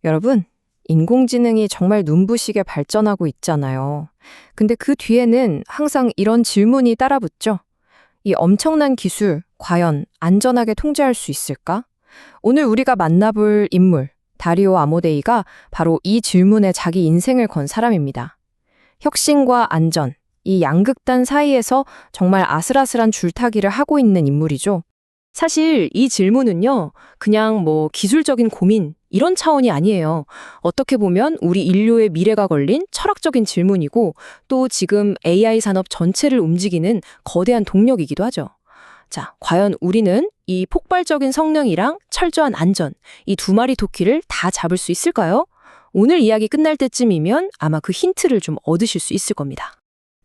여러분, 인공지능이 정말 눈부시게 발전하고 있잖아요. 근데 그 뒤에는 항상 이런 질문이 따라붙죠. 이 엄청난 기술, 과연 안전하게 통제할 수 있을까? 오늘 우리가 만나볼 인물, 다리오 아모데이가 바로 이 질문에 자기 인생을 건 사람입니다. 혁신과 안전, 이 양극단 사이에서 정말 아슬아슬한 줄타기를 하고 있는 인물이죠. 사실 이 질문은요, 그냥 기술적인 고민, 이런 차원이 아니에요. 어떻게 보면 우리 인류의 미래가 걸린 철학적인 질문이고 또 지금 AI 산업 전체를 움직이는 거대한 동력이기도 하죠. 자, 과연 우리는 이 폭발적인 성능이랑 철저한 안전, 이 두 마리 토끼를 다 잡을 수 있을까요? 오늘 이야기 끝날 때쯤이면 아마 그 힌트를 좀 얻으실 수 있을 겁니다.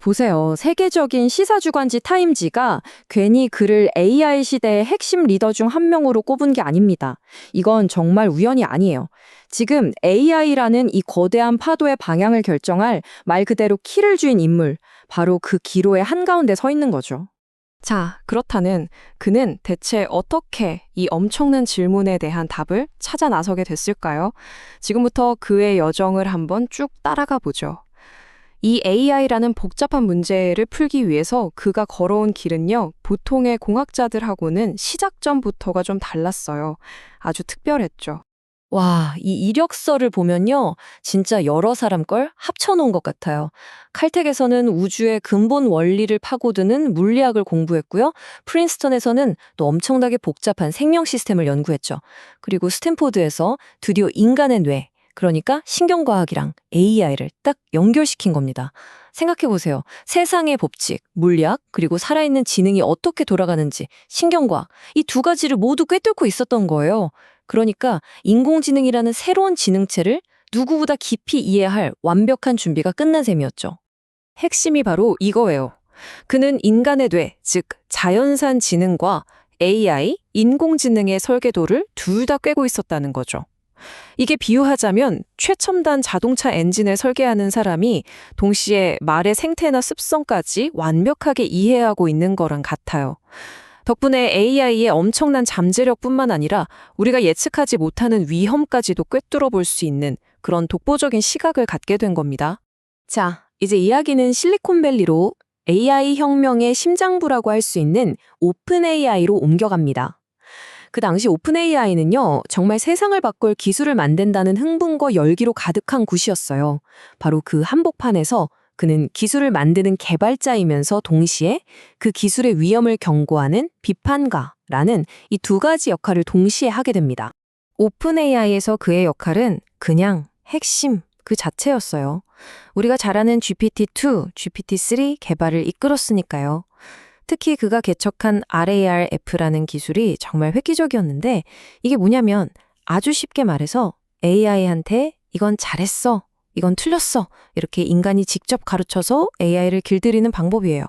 보세요. 세계적인 시사주간지 타임지가 괜히 그를 AI 시대의 핵심 리더 중 한 명으로 꼽은 게 아닙니다. 이건 정말 우연이 아니에요. 지금 AI라는 이 거대한 파도의 방향을 결정할 말 그대로 키를 쥔 인물, 바로 그 기로의 한가운데 서 있는 거죠. 자, 그렇다면 그는 대체 어떻게 이 엄청난 질문에 대한 답을 찾아 나서게 됐을까요? 지금부터 그의 여정을 한번 쭉 따라가 보죠. 이 AI라는 복잡한 문제를 풀기 위해서 그가 걸어온 길은요, 보통의 공학자들하고는 시작점부터가 좀 달랐어요. 아주 특별했죠. 와, 이 이력서를 보면요, 진짜 여러 사람 걸 합쳐놓은 것 같아요. 칼텍에서는 우주의 근본 원리를 파고드는 물리학을 공부했고요. 프린스턴에서는 또 엄청나게 복잡한 생명 시스템을 연구했죠. 그리고 스탠포드에서 드디어 인간의 뇌, 그러니까 신경과학이랑 AI를 딱 연결시킨 겁니다. 생각해보세요. 세상의 법칙, 물리학, 그리고 살아있는 지능이 어떻게 돌아가는지, 신경과학, 이 두 가지를 모두 꿰뚫고 있었던 거예요. 그러니까 인공지능이라는 새로운 지능체를 누구보다 깊이 이해할 완벽한 준비가 끝난 셈이었죠. 핵심이 바로 이거예요. 그는 인간의 뇌, 즉 자연산 지능과 AI, 인공지능의 설계도를 둘 다 꿰고 있었다는 거죠. 이게 비유하자면 최첨단 자동차 엔진을 설계하는 사람이 동시에 말의 생태나 습성까지 완벽하게 이해하고 있는 거랑 같아요. 덕분에 AI의 엄청난 잠재력뿐만 아니라 우리가 예측하지 못하는 위험까지도 꿰뚫어 볼 수 있는 그런 독보적인 시각을 갖게 된 겁니다. 자, 이제 이야기는 실리콘밸리로 AI 혁명의 심장부라고 할 수 있는 오픈 AI로 옮겨갑니다. 그 당시 오픈 AI는요, 정말 세상을 바꿀 기술을 만든다는 흥분과 열기로 가득한 곳이었어요. 바로 그 한복판에서 그는 기술을 만드는 개발자이면서 동시에 그 기술의 위험을 경고하는 비판가라는 이 두 가지 역할을 동시에 하게 됩니다. 오픈 AI에서 그의 역할은 그냥 핵심 그 자체였어요. 우리가 잘 아는 GPT-2, GPT-3 개발을 이끌었으니까요. 특히 그가 개척한 RARF라는 기술이 정말 획기적이었는데 이게 뭐냐면 아주 쉽게 말해서 AI한테 이건 잘했어, 이건 틀렸어 이렇게 인간이 직접 가르쳐서 AI를 길들이는 방법이에요.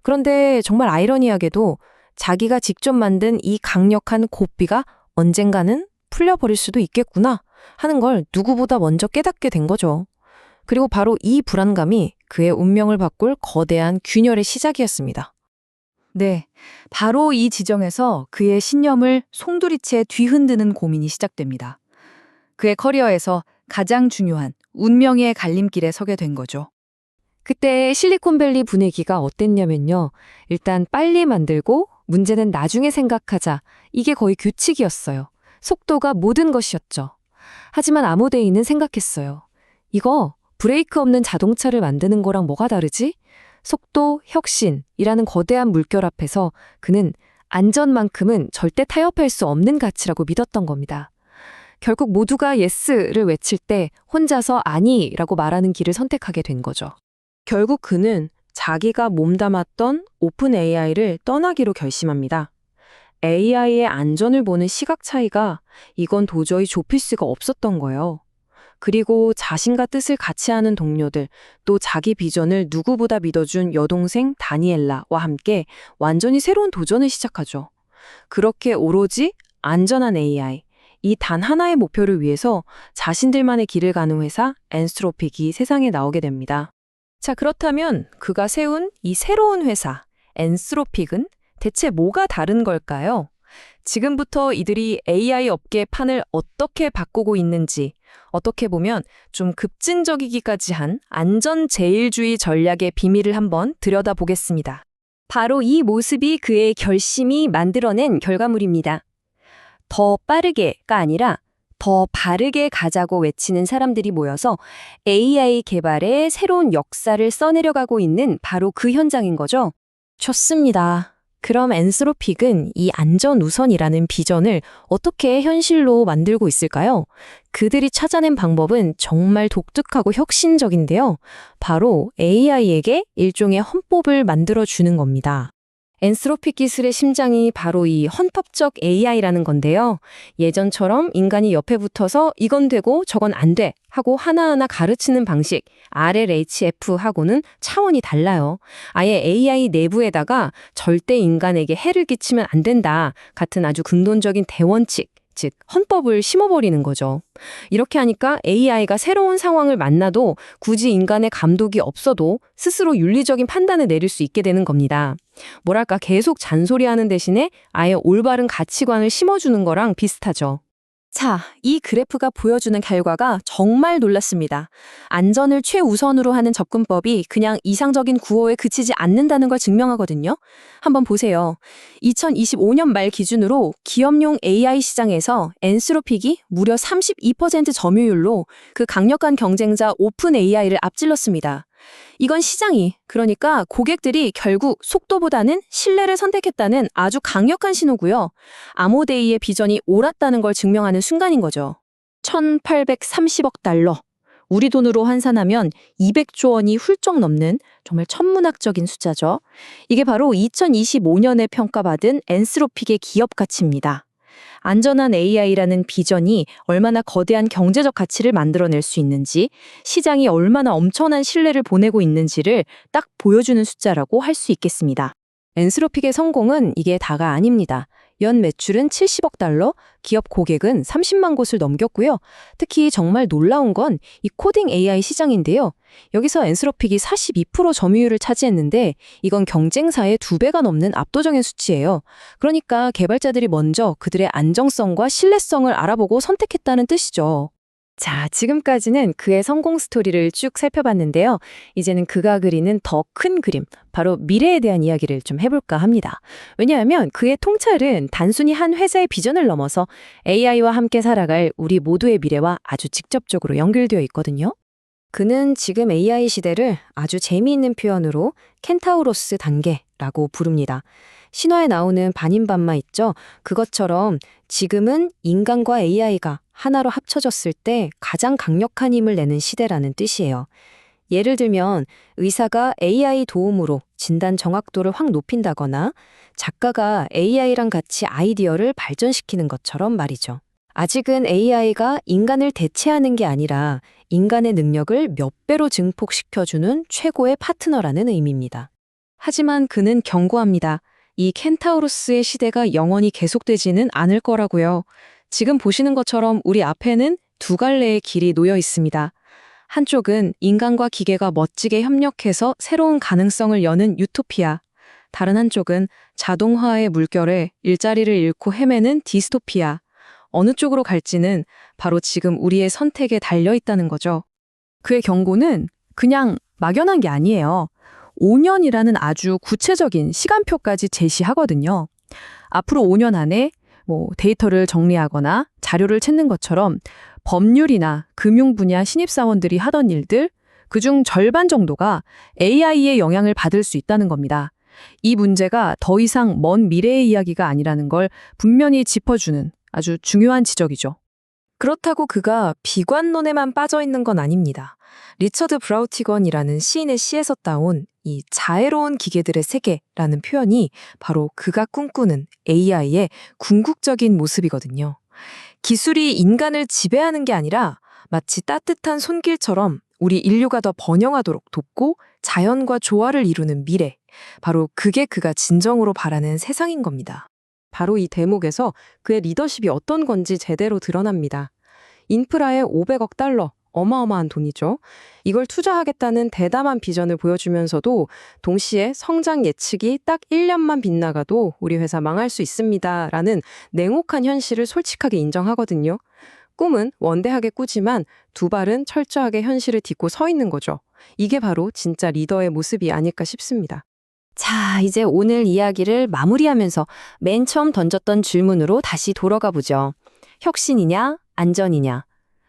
그런데 정말 아이러니하게도 자기가 직접 만든 이 강력한 고삐가 언젠가는 풀려버릴 수도 있겠구나 하는 걸 누구보다 먼저 깨닫게 된 거죠. 그리고 바로 이 불안감이 그의 운명을 바꿀 거대한 균열의 시작이었습니다. 네, 바로 이 지점에서 그의 신념을 송두리째 뒤흔드는 고민이 시작됩니다. 그의 커리어에서 가장 중요한 운명의 갈림길에 서게 된 거죠. 그때 실리콘밸리 분위기가 어땠냐면요. 일단 빨리 만들고 문제는 나중에 생각하자. 이게 거의 규칙이었어요. 속도가 모든 것이었죠. 하지만 아모데이는 생각했어요. 이거 브레이크 없는 자동차를 만드는 거랑 뭐가 다르지? 속도, 혁신이라는 거대한 물결 앞에서 그는 안전만큼은 절대 타협할 수 없는 가치라고 믿었던 겁니다. 결국 모두가 예스를 외칠 때 혼자서 아니라고 말하는 길을 선택하게 된 거죠. 결국 그는 자기가 몸담았던 오픈 AI를 떠나기로 결심합니다. AI의 안전을 보는 시각 차이가 이건 도저히 좁힐 수가 없었던 거예요. 그리고 자신과 뜻을 같이 하는 동료들, 또 자기 비전을 누구보다 믿어준 여동생 다니엘라와 함께 완전히 새로운 도전을 시작하죠. 그렇게 오로지 안전한 AI, 이 단 하나의 목표를 위해서 자신들만의 길을 가는 회사 엔스트로픽이 세상에 나오게 됩니다. 자, 그렇다면 그가 세운 이 새로운 회사 엔스로픽은 대체 뭐가 다른 걸까요? 지금부터 이들이 AI 업계 판을 어떻게 바꾸고 있는지, 어떻게 보면 좀 급진적이기까지 한 안전 제일주의 전략의 비밀을 한번 들여다보겠습니다. 바로 이 모습이 그의 결심이 만들어낸 결과물입니다. 더 빠르게가 아니라 더 바르게 가자고 외치는 사람들이 모여서 AI 개발의 새로운 역사를 써내려가고 있는 바로 그 현장인 거죠. 좋습니다. 그럼 엔스로픽은 이 안전 우선이라는 비전을 어떻게 현실로 만들고 있을까요? 그들이 찾아낸 방법은 정말 독특하고 혁신적인데요. 바로 AI에게 일종의 헌법을 만들어주는 겁니다. 엔스로픽 기술의 심장이 바로 이 헌법적 AI라는 건데요. 예전처럼 인간이 옆에 붙어서 이건 되고 저건 안 돼 하고 하나하나 가르치는 방식, RLHF하고는 차원이 달라요. 아예 AI 내부에다가 절대 인간에게 해를 끼치면 안 된다 같은 아주 근본적인 대원칙, 즉 헌법을 심어버리는 거죠. 이렇게 하니까 AI가 새로운 상황을 만나도 굳이 인간의 감독이 없어도 스스로 윤리적인 판단을 내릴 수 있게 되는 겁니다. 뭐랄까 계속 잔소리하는 대신에 아예 올바른 가치관을 심어주는 거랑 비슷하죠. 자, 이 그래프가 보여주는 결과가 정말 놀랐습니다. 안전을 최우선으로 하는 접근법이 그냥 이상적인 구호에 그치지 않는다는 걸 증명하거든요. 한번 보세요. 2025년 말 기준으로 기업용 AI 시장에서 엔스로픽이 무려 32% 점유율로 그 강력한 경쟁자 오픈 AI를 앞질렀습니다. 이건 시장이, 그러니까 고객들이 결국 속도보다는 신뢰를 선택했다는 아주 강력한 신호고요. 아모데이의 비전이 옳았다는 걸 증명하는 순간인 거죠. 1,830억 달러. 우리 돈으로 환산하면 200조 원이 훌쩍 넘는 정말 천문학적인 숫자죠. 이게 바로 2025년에 평가받은 엔스로픽의 기업 가치입니다. 안전한 AI라는 비전이 얼마나 거대한 경제적 가치를 만들어낼 수 있는지, 시장이 얼마나 엄청난 신뢰를 보내고 있는지를 딱 보여주는 숫자라고 할 수 있겠습니다. 엔스로픽의 성공은 이게 다가 아닙니다. 연 매출은 70억 달러, 기업 고객은 30만 곳을 넘겼고요. 특히 정말 놀라운 건 이 코딩 AI 시장인데요. 여기서 엔스로픽이 42% 점유율을 차지했는데 이건 경쟁사의 2배가 넘는 압도적인 수치예요. 그러니까 개발자들이 먼저 그들의 안정성과 신뢰성을 알아보고 선택했다는 뜻이죠. 자, 지금까지는 그의 성공 스토리를 쭉 살펴봤는데요. 이제는 그가 그리는 더 큰 그림, 바로 미래에 대한 이야기를 좀 해볼까 합니다. 왜냐하면 그의 통찰은 단순히 한 회사의 비전을 넘어서 AI와 함께 살아갈 우리 모두의 미래와 아주 직접적으로 연결되어 있거든요. 그는 지금 AI 시대를 아주 재미있는 표현으로 켄타우로스 단계라고 부릅니다. 신화에 나오는 반인반마 있죠? 그것처럼 지금은 인간과 AI가 하나로 합쳐졌을 때 가장 강력한 힘을 내는 시대라는 뜻이에요. 예를 들면 의사가 AI 도움으로 진단 정확도를 확 높인다거나 작가가 AI랑 같이 아이디어를 발전시키는 것처럼 말이죠. 아직은 AI가 인간을 대체하는 게 아니라 인간의 능력을 몇 배로 증폭시켜주는 최고의 파트너라는 의미입니다. 하지만 그는 경고합니다. 이 켄타우로스의 시대가 영원히 계속되지는 않을 거라고요. 지금 보시는 것처럼 우리 앞에는 두 갈래의 길이 놓여 있습니다. 한쪽은 인간과 기계가 멋지게 협력해서 새로운 가능성을 여는 유토피아. 다른 한쪽은 자동화의 물결에 일자리를 잃고 헤매는 디스토피아. 어느 쪽으로 갈지는 바로 지금 우리의 선택에 달려 있다는 거죠. 그의 경고는 그냥 막연한 게 아니에요. 5년이라는 아주 구체적인 시간표까지 제시하거든요. 앞으로 5년 안에 데이터를 정리하거나 자료를 찾는 것처럼 법률이나 금융 분야 신입사원들이 하던 일들, 그중 절반 정도가 AI의 영향을 받을 수 있다는 겁니다. 이 문제가 더 이상 먼 미래의 이야기가 아니라는 걸 분명히 짚어주는 아주 중요한 지적이죠. 그렇다고 그가 비관론에만 빠져 있는 건 아닙니다. 리처드 브라우티건이라는 시인의 시에서 따온 이 자애로운 기계들의 세계라는 표현이 바로 그가 꿈꾸는 AI의 궁극적인 모습이거든요. 기술이 인간을 지배하는 게 아니라 마치 따뜻한 손길처럼 우리 인류가 더 번영하도록 돕고 자연과 조화를 이루는 미래, 바로 그게 그가 진정으로 바라는 세상인 겁니다. 바로 이 대목에서 그의 리더십이 어떤 건지 제대로 드러납니다. 인프라에 500억 달러, 어마어마한 돈이죠. 이걸 투자하겠다는 대담한 비전을 보여주면서도 동시에 성장 예측이 딱 1년만 빗나가도 우리 회사 망할 수 있습니다라는 냉혹한 현실을 솔직하게 인정하거든요. 꿈은 원대하게 꾸지만 두 발은 철저하게 현실을 딛고 서 있는 거죠. 이게 바로 진짜 리더의 모습이 아닐까 싶습니다. 자, 이제 오늘 이야기를 마무리하면서 맨 처음 던졌던 질문으로 다시 돌아가 보죠. 혁신이냐, 안전이냐?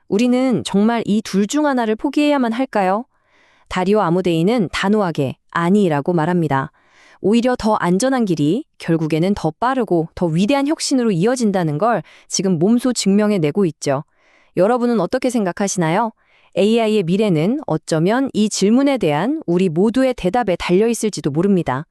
우리는 정말 이 둘 중 하나를 포기해야만 할까요? 다리오 아모데이는 단호하게 아니라고 말합니다. 오히려 더 안전한 길이 결국에는 더 빠르고 더 위대한 혁신으로 이어진다는 걸 지금 몸소 증명해내고 있죠. 여러분은 어떻게 생각하시나요? AI의 미래는 어쩌면 이 질문에 대한 우리 모두의 대답에 달려 있을지도 모릅니다.